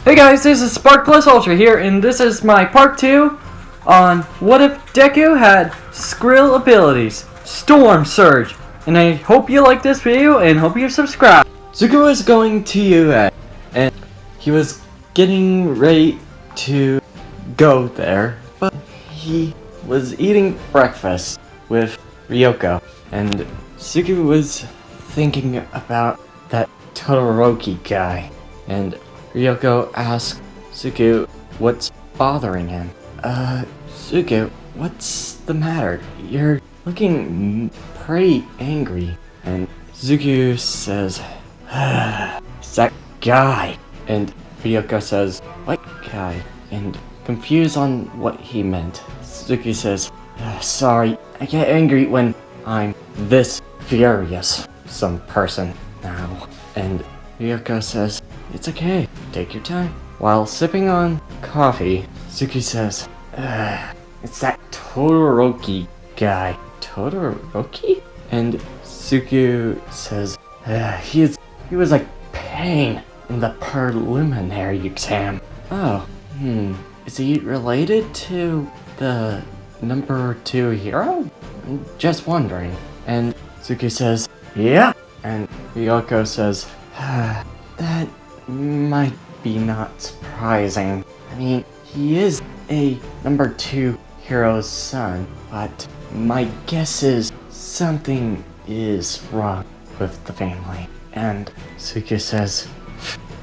Hey guys, this is Spark Plus Ultra here, and this is my part 2 on what if Deku had Skrill abilities, Storm Surge. And I hope you like this video and hope you subscribe. Zuko was going to UA, and he was getting ready to go there, but he was eating breakfast with Ryoko, and Zuko was thinking about that Todoroki guy, and Ryoko asked Zuko what's bothering him. Zuko, what's the matter? You're looking pretty angry. And Zuko says, it's that guy. And Ryoko says, what guy? And confused on what he meant, Zuko says, sorry, I get angry when I'm this furious. Some person now. And Ryoko says, it's okay, take your time. While sipping on coffee, Zuko says, it's that Todoroki guy. Todoroki? And Zuko says, he was like pain in the preliminary exam. Oh, is he related to the number 2 hero? I'm just wondering. And Zuko says, yeah. And Ryoko says, that might be not surprising. I mean, he is a number 2 hero's son, but my guess is something is wrong with the family. And Zuko says,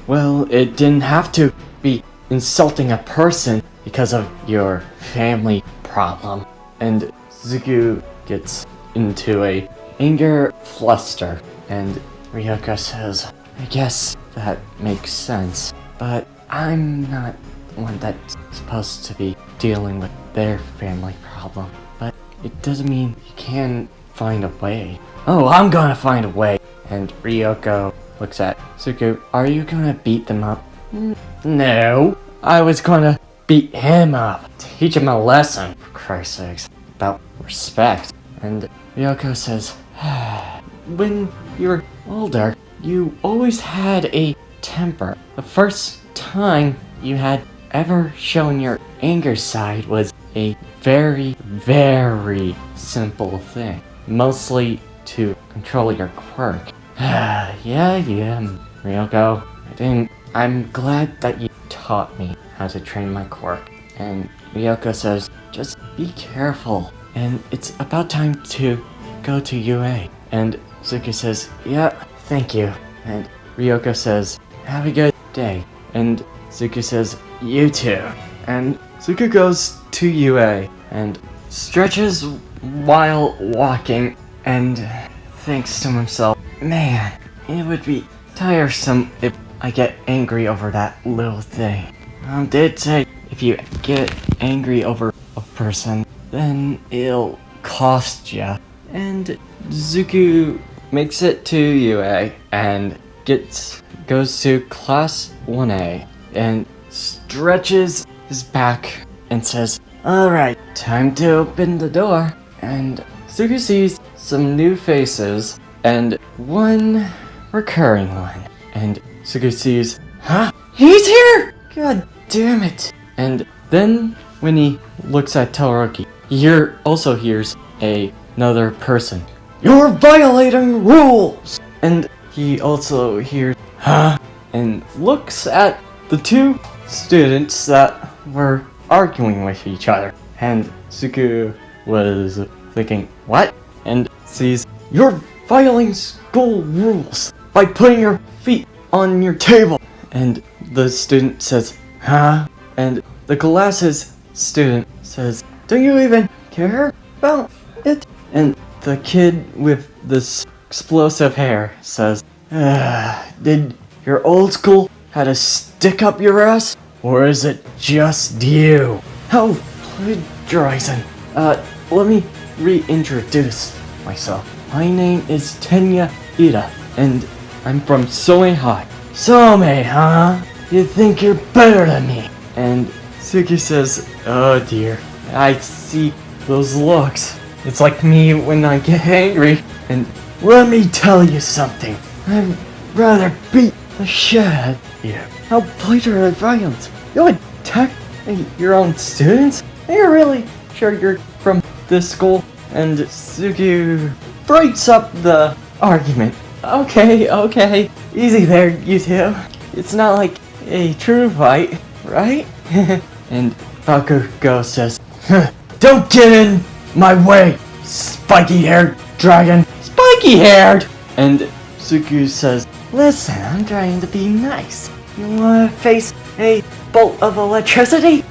well, it didn't have to be insulting a person because of your family problem. And Zuko gets into a anger fluster, and Ryoko says, I guess that makes sense, but I'm not one that's supposed to be dealing with their family problem. But it doesn't mean you can't find a way. Oh, I'm gonna find a way. And Ryoko looks at Zuko, are you gonna beat them up? No, I was gonna beat him up. Teach him a lesson, for Christ's sakes, about respect. And Ryoko says, when you were older, you always had a temper. The first time you had ever shown your anger side was a very, very simple thing. Mostly to control your quirk. yeah, Ryoko. I'm glad that you taught me how to train my quirk. And Ryoko says, just be careful. And it's about time to go to UA. And Zuko says, yeah, thank you. And Ryoko says, have a good day. And Zuko says, you too. And Zuko goes to UA and stretches while walking and thinks to himself, man, it would be tiresome if I get angry over that little thing. Did say if you get angry over a person, then it'll cost ya. And Zuko makes it to UA and goes to class 1A and stretches his back and says, alright, time to open the door. And Zuko sees some new faces and one recurring one. And Zuko sees, huh? He's here! God damn it. And then when he looks at Todoroki, he also hears another person. You're violating rules! And he also hears, huh? And looks at the 2 students that were arguing with each other. And Zuko was thinking, what? And sees, you're violating school rules by putting your feet on your table. And the student says, huh? And the glasses student says, don't you even care about it? And the kid with this explosive hair says, did your old school had a stick up your ass? Or is it just you? How plagiarizing. Let me reintroduce myself. My name is Tenya Ida, and I'm from Soe High. Soe, huh? You think you're better than me? And Suki says, oh dear, I see those looks. It's like me when I get angry. And let me tell you something. I'd rather beat Shut you. How blatant and violent. You attack your own students? Are you really sure you're from this school? And Suki breaks up the argument. Okay. Easy there, you two. It's not like a true fight, right? And Bakugo says, don't get in my way, spiky-haired dragon. Spiky-haired! And Suki says, listen, I'm trying to be nice. You wanna face a bolt of electricity?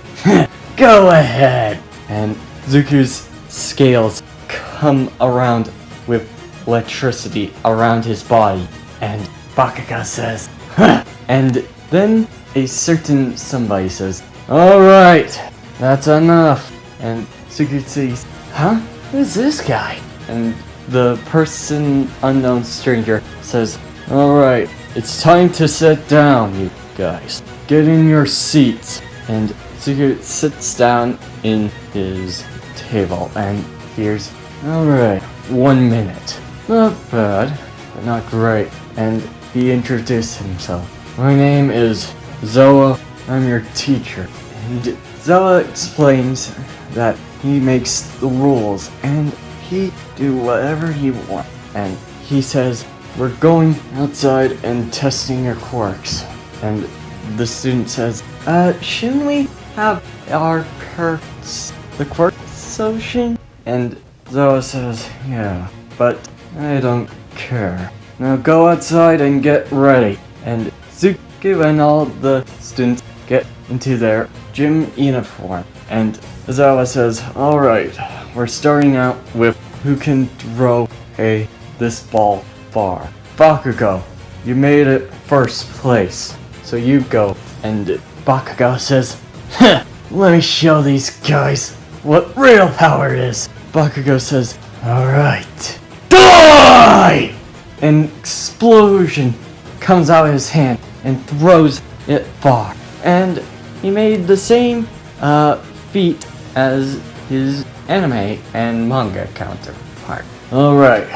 Go ahead. And Zuku's scales come around with electricity around his body. And Bakugo says, huh. And then a certain somebody says, alright, that's enough. And Suki says, huh? Who's this guy? And the person, unknown stranger, says, alright, it's time to sit down, you guys. Get in your seats. And Suki sits down in his table and hears, alright, 1 minute. Not bad, but not great. And he introduced himself. My name is Zoa, I'm your teacher. And Zoa explains that he makes the rules and he do whatever he wants. And he says, we're going outside and testing your quirks. And the student says, shouldn't we have our the quirk solution? And Zoa says, yeah, but I don't care. Now go outside and get ready. And Zuki and all the students get into their gym uniform. And Zoa says, alright, we're starting out with who can throw this ball far. Bakugo, you made it first place, so you go. And Bakugo says, let me show these guys what real power is. Bakugo says, alright, die! An explosion comes out of his hand and throws it far. And he made the same feat as his anime and manga counterpart. Alright,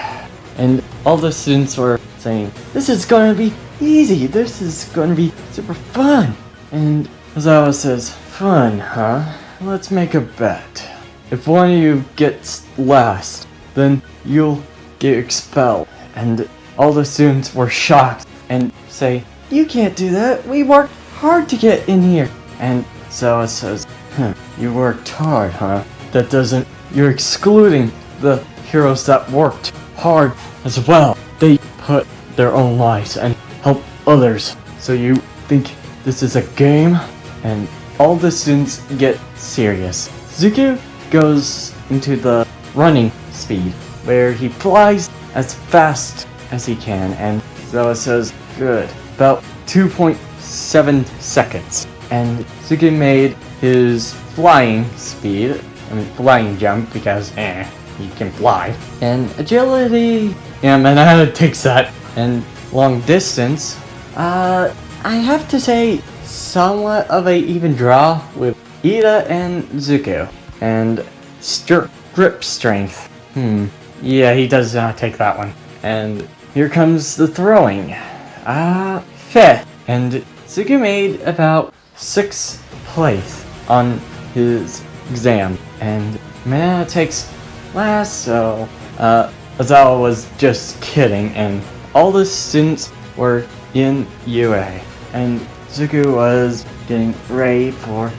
and all the students were saying, this is going to be easy, this is going to be super fun. And Ozawa says, fun, huh? Let's make a bet. If one of you gets last, then you'll get expelled. And all the students were shocked and say, you can't do that, we worked hard to get in here. And Zawa says, you worked hard, huh? That doesn't, you're excluding the heroes that worked hard as well. They put their own lives and help others. So you think this is a game? And all the students get serious. Zuku goes into the running speed, where he flies as fast as he can, and Zoa says, good, about 2.7 seconds. And Zuki made his flying speed, flying jump, because he can fly. And agility, Manana takes that. And long distance, I have to say, somewhat of a even draw with Ida and Zuko. And grip strength, yeah, he does not take that one. And here comes the throwing. Fifth. And Zuko made about 6th place on his exam. And Manana takes last, so Ozawa was just kidding, and all the students were in UA. And Zuko was getting ready for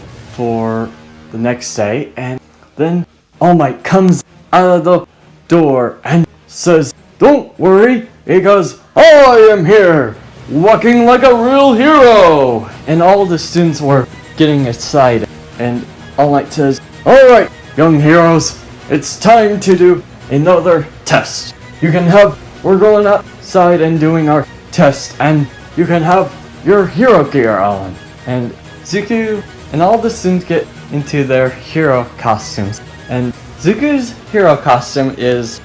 the next day, and then All Might comes out of the door and says, don't worry, because I am here, walking like a real hero! And all the students were getting excited, and All Might says, alright, young heroes, it's time to do another test. We're going outside and doing our test, and you can have your hero gear on. And Zuko and all the students get into their hero costumes. And Zuko's hero costume is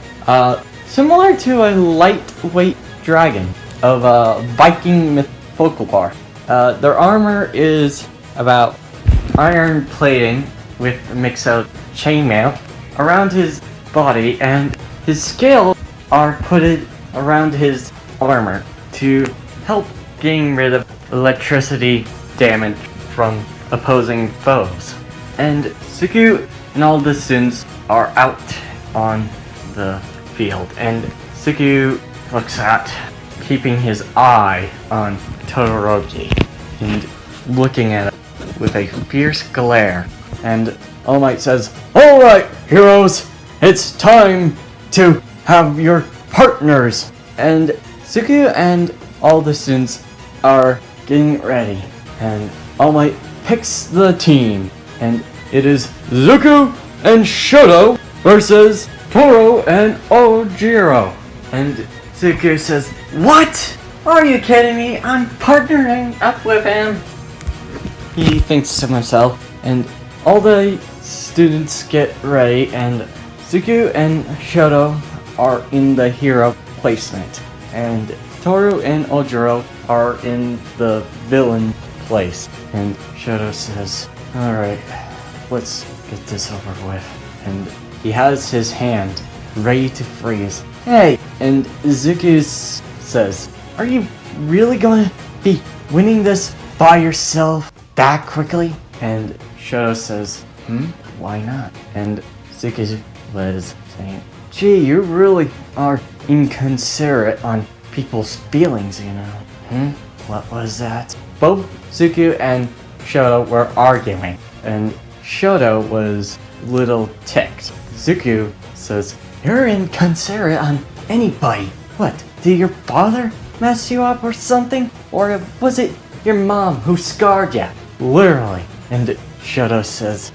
similar to a lightweight dragon of Viking myth folklore. Their armor is about iron plating with a mix of chainmail around his body, and his scales are put around his armor to help getting rid of electricity damage from opposing foes. And Suku and all the students are out on the field, and Suku looks at, keeping his eye on Todoroki and looking at it with a fierce glare. And All Might says, "Alright, heroes, it's time to have your partners." And Suku and all the students are getting ready, and All Might picks the team, and it is Zuko and Shoto versus Toro and Ojiro. And Zuko says, "What? Are you kidding me? I'm partnering up with him." He thinks to himself, and all the students get ready, and Zuko and Shoto are in the hero placement, and Toru and Ojiro are in the villain place. And Shoto says, "Alright, let's get this over with." And he has his hand ready to freeze. "Hey!" And Zuko says, "Are you really gonna be winning this by yourself that quickly?" And Shoto says, "Why not?" And Zuko was saying, "Gee, you really are inconsiderate on people's feelings, you know." What was that? Both Zuko and Shoto were arguing, and Shoto was a little ticked. Zuko says, "You're inconsiderate on anybody. What, did your father mess you up or something? Or was it your mom who scarred you? Literally." And Shoto says,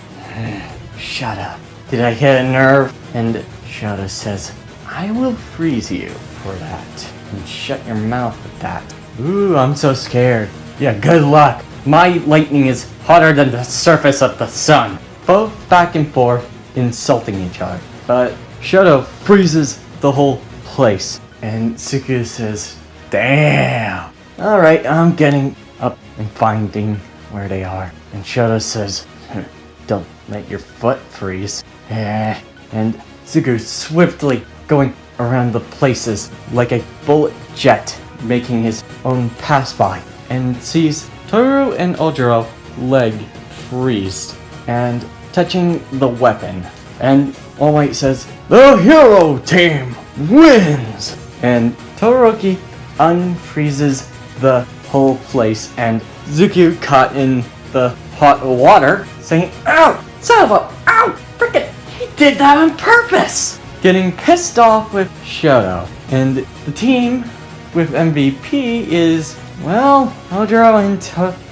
"Shut up. Did I hit a nerve?" And Shoto says, "I will freeze you for that. And shut your mouth with that." "Ooh, I'm so scared." "Yeah, good luck. My lightning is hotter than the surface of the sun." Both back and forth, insulting each other. But Shoto freezes the whole place. And Suku says, "Damn. Alright, I'm getting up and finding where they are." And Shoto says, "Don't let your foot freeze." And Suku swiftly going around the places like a bullet jet, making his own pass by, and sees Toru and Ojiro leg freezed and touching the weapon. And All Might says, "The hero team wins!" And Todoroki unfreezes the whole place, and Zuko caught in the hot water, saying, "Ow! Son of a... Ow! Frickin'! He did that on purpose!" Getting pissed off with Shoto. And the team with MVP is, well, Ojiro and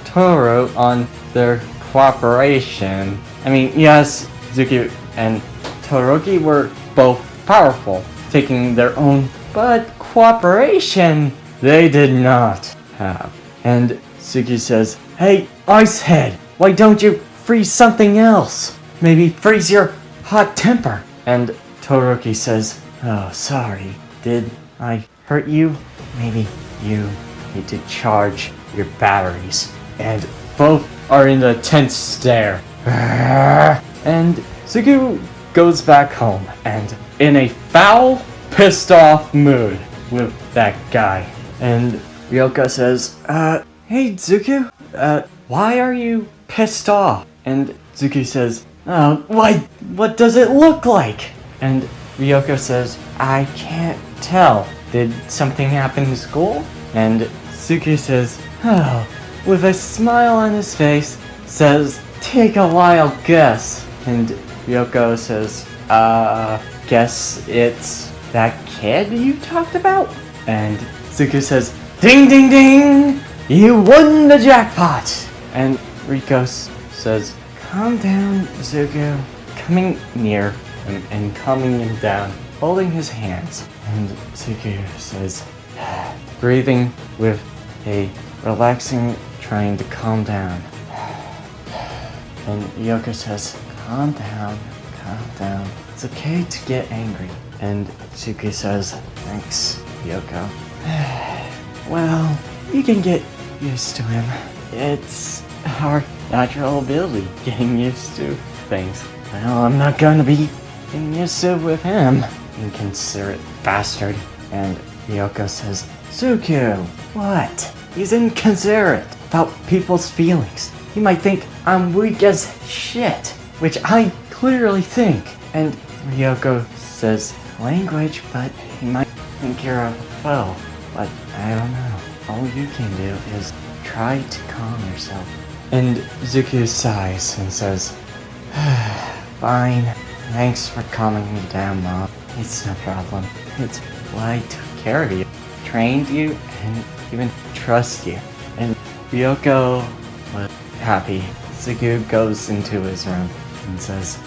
Toru on their cooperation. I mean, yes, Zuko and Todoroki were both powerful, taking their own, but cooperation they did not have. And Suki says, "Hey, Icehead, why don't you freeze something else? Maybe freeze your hot temper." And Todoroki says, "Oh, sorry. Did I hurt you? Maybe you need to charge your batteries." And both are in a tense stare. And Suku goes back home, and in a foul, pissed off mood with that guy. And Ryoka says, "Hey Zuko, why are you pissed off?" And Zuko says, what does it look like?" And Ryoka says, "I can't tell. Did something happen in school?" And Zuko says, with a smile on his face, says, "Take a wild guess." And Ryoko says, guess it's that kid you talked about?" And Zuko says, "Ding ding ding! You won the jackpot!" And Riko says, "Calm down, Zuko." Coming near him and calming him down, holding his hands. And Zuko says, breathing with a relaxing, trying to calm down. And Yoko says, calm down. It's okay to get angry." And Suki says, "Thanks, Yoko." "Well, you can get used to him. It's our natural ability, getting used to things." "Well, I'm not gonna be getting used to it with him, inconsiderate bastard." And Yoko says, "Suku, what? He's inconsiderate about people's feelings. He might think I'm weak as shit, which I clearly think. And Ryoko says language, but he might think you're a foe. But I don't know. All you can do is try to calm yourself. And Zuku sighs and says, fine. Thanks for calming me down, Mom. It's no problem. It's why I took care of you, trained you, and even trust you. And Ryoko was happy. Zuku goes into his room and says,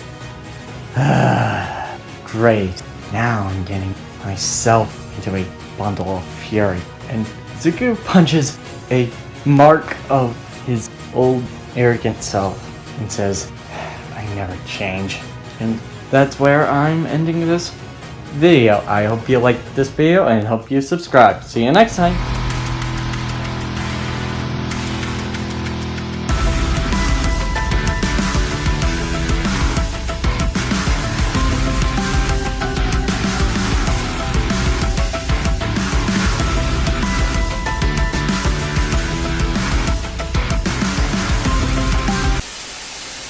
great. Now I'm getting myself into a bundle of fury. And Zuku punches a mark of his old arrogant self and says, I never change. And that's where I'm ending this video. I hope you liked this video and hope you subscribe. See you next time.